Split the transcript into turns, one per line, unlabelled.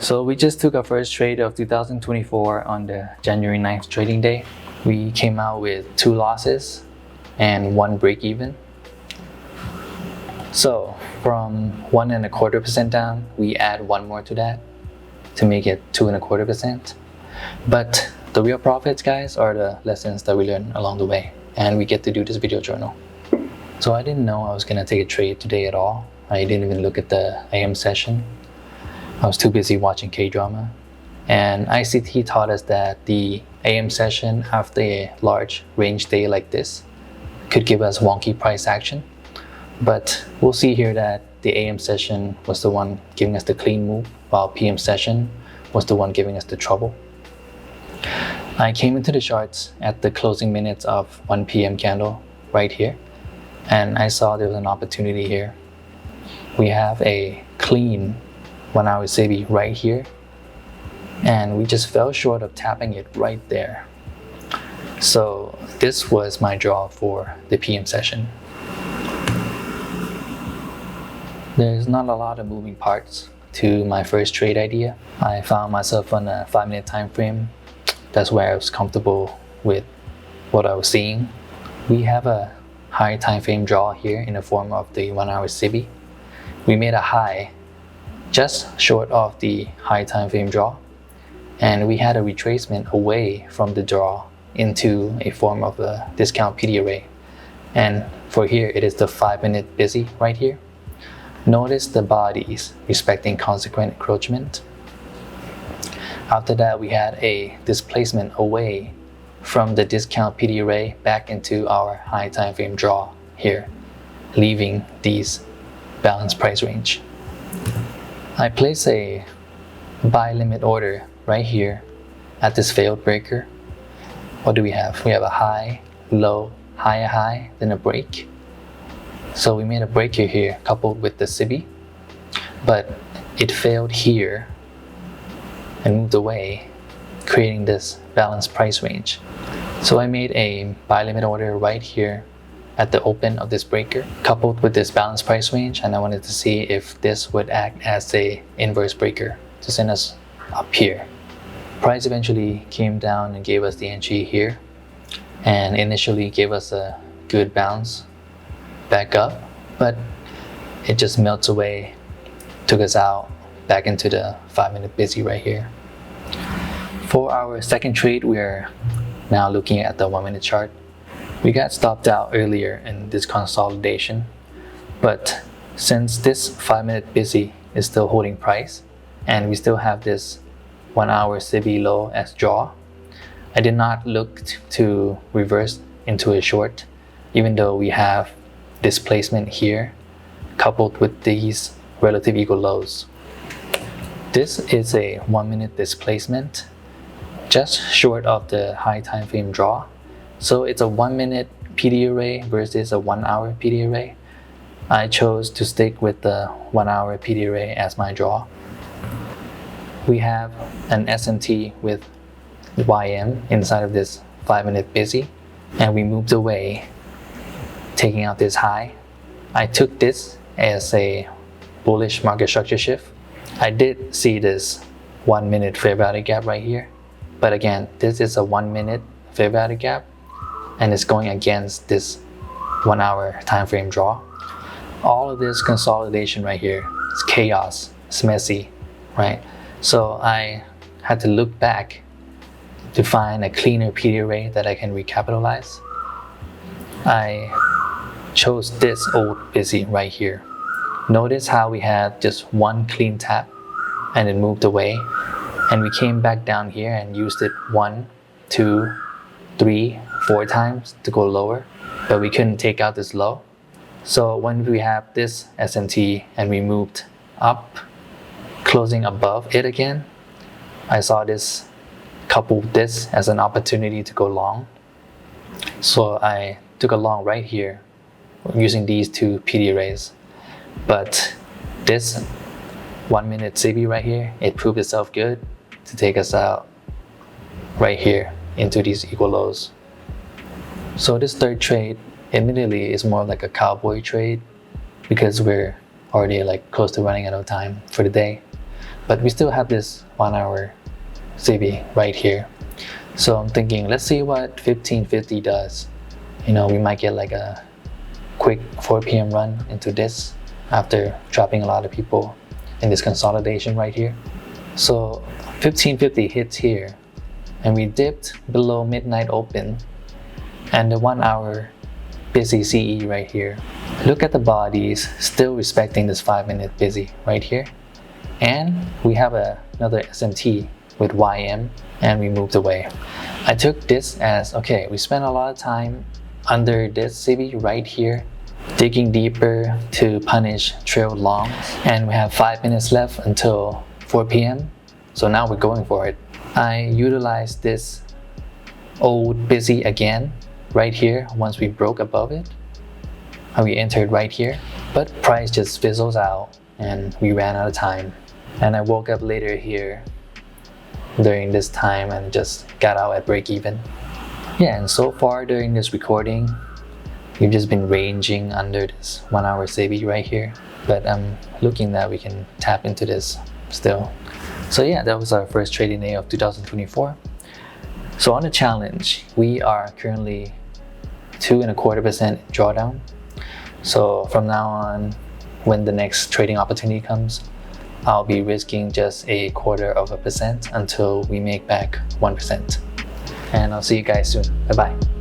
So we just took our first trade of 2024 on the January 9th trading day. We came out with 2 losses and 1 break even. So from 1.25% down, we add 1 more to that to make it 2.25%. But the real profits, guys, are the lessons that we learn along the way, and we get to do this video journal. So I didn't know I was gonna take a trade today at all. I didn't even look at the AM session. I was too busy watching K-drama. And ICT taught us that the AM session after a large range day like this could give us wonky price action. But we'll see here that the AM session was the one giving us the clean move, while PM session was the one giving us the trouble. I came into the charts at the closing minutes of 1 PM candle right here, and I saw there was an opportunity here. We have a clean 1 hour CB right here, and we just fell short of tapping it right there. So this was my draw for the PM session. There's not a lot of moving parts to my first trade idea. I found myself on a 5-minute time frame. That's where I was comfortable with what I was seeing. We have a high time frame draw here in the form of the 1 hour CB. We made a high just short of the high time frame draw, and we had a retracement away from the draw into a form of a discount PD array. And for here, it is the 5-minute busy right here. Notice the bodies respecting consequent encroachment. After that, we had a displacement away from the discount PD array back into our high time frame draw here, leaving these balanced price range. I place a buy limit order right here at this failed breaker. What do we have? We have a high, low, higher high, then a break. So we made a breaker here coupled with the CB, but it failed here and moved away, creating this balanced price range. So I made a buy limit order right here at the open of this breaker coupled with this balanced price range, and I wanted to see if this would act as a inverse breaker to send us up here. Price eventually came down and gave us the entry here, and initially gave us a good bounce back up, but it just melts away, took us out back into the 5-minute busy right here. For our second trade, we're now looking at the 1-minute chart. We got stopped out earlier in this consolidation, but since this 5-minute busy is still holding price and we still have this 1 hour CB low as draw, I did not look to reverse into a short, even though we have displacement here coupled with these relative equal lows. This is a 1-minute displacement just short of the high time frame draw. So it's a 1-minute PD array versus a 1 hour PD array. I chose to stick with the 1 hour PD array as my draw. We have an SMT with YM inside of this 5-minute busy, and we moved away, taking out this high. I took this as a bullish market structure shift. I did see this 1-minute fair value gap right here, but again, this is a 1-minute fair value gap, and it's going against this 1 hour time frame draw. All of this consolidation right here, it's chaos, it's messy, right? So I had to look back to find a cleaner PD array that I can recapitalize. I chose this old busy right here. Notice how we had just one clean tap and it moved away, and we came back down here and used it 1, 2, 3, 4 times to go lower, but we couldn't take out this low. So when we have this SMT and we moved up, closing above it again, I saw this couple this as an opportunity to go long. So I took a long right here using these 2 PD arrays. But this 1-minute CB right here, it proved itself good to take us out right here into these equal lows. So this third trade admittedly is more like a cowboy trade because we're already like close to running out of time for the day. but we still have this 1 hour CB right here. So I'm thinking, let's see what 1550 does. You know, we might get like a quick 4 p.m. run into this after dropping a lot of people in this consolidation right here. So 1550 hits here and we dipped below midnight open and the 1 hour busy CE right here. Look at the bodies still respecting this 5-minute busy right here. And we have another SMT with YM and we moved away. I took this as, okay, we spent a lot of time under this CB right here, digging deeper to punish trailed longs, and we have 5 minutes left until 4 p.m. So now we're going for it. I utilized this old busy again right here once we broke above it. And we entered right here, but price just fizzles out and we ran out of time. And I woke up later here during this time and just got out at break even. Yeah, and so far during this recording, we've just been ranging under this 1 hour CB right here, but I'm looking that we can tap into this still. So yeah, that was our first trading day of 2024. So on the challenge, we are currently 2.25% drawdown. So from now on, when the next trading opportunity comes, I'll be risking just 0.25% until we make back 1%. And I'll see you guys soon. Bye bye.